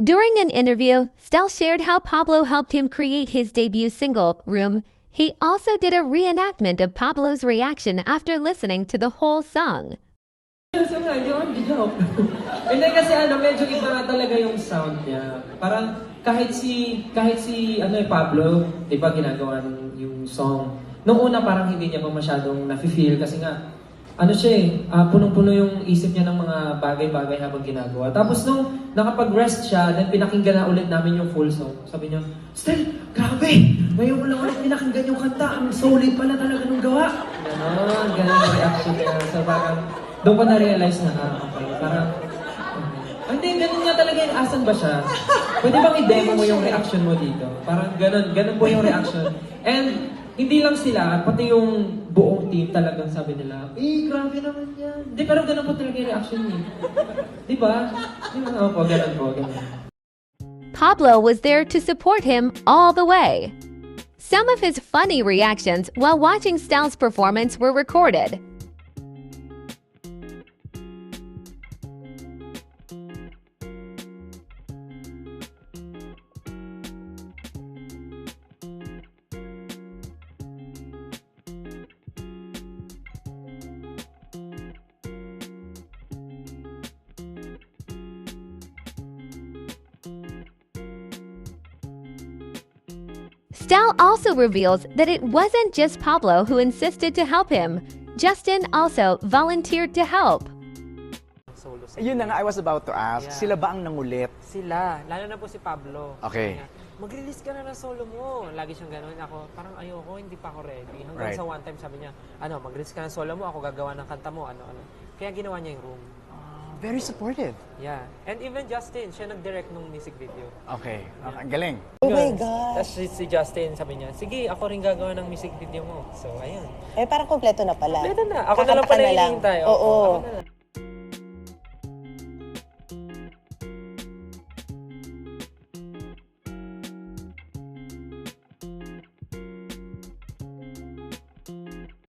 During an interview, Stel shared how Pablo helped him create his debut single, Room. He also did a reenactment of Pablo's reaction after listening to the whole song. So nga, hindi ako joke. Hindi kasi medyo iba nga talaga yung sound niya. Parang kahit si Pablo, di ba ginagawa yung song. Nung una parang hindi niya pa masyadong nafe-feel kasi nga, punong-puno yung isip niya ng mga bagay-bagay habang ginagawa. Tapos nung nakapag-rest siya, then pinakinggan na ulit namin yung full song. Sabi niya, Stel, grabe! Ngayon mo lang ulit pinakinggan yung kanta. Ang solid pala talaga nung gawa. Ganon yung reaction niya. So parang, doon ko na-realize na, okay, parang, hindi, ganun nga talaga yung asan ba siya? Pwede bang i-demo mo yung reaction mo dito? Parang ganun po yung reaction. And, hindi lang sila, pati yung buong team talagang sabi nila, grabe naman yan. Hindi, pero ganun po talaga yung reaction niya. Di ba? Opo, ganun po. Pablo was there to support him all the way. Some of his funny reactions while watching Stel's performance were recorded. Stel also reveals that it wasn't just Pablo who insisted to help him. Justin also volunteered to help. Yun na nga, I was about to ask, sila ba ang nangulit? Sila, lalo na po si Pablo. Okay. Mag-release ka na ng solo mo. Lagi siyang gano'n. Ako, parang ayoko, hindi pa ako ready. Hanggang sa one time sabi niya, mag-release ka ng solo mo, ako gagawa ng kanta mo, Kaya ginawa niya yung Room. Very supportive. Yeah. And even Justin, siya nag-direct nung music video. Okay, ang galing. Oh my God. Tapos si Justin, sabi niya, sige, ako rin gagawa ng music video mo. So, ayun. Parang kompleto na pala. Kompleto na. Ako na lang pala hinihintay. Oo. Ako na lang.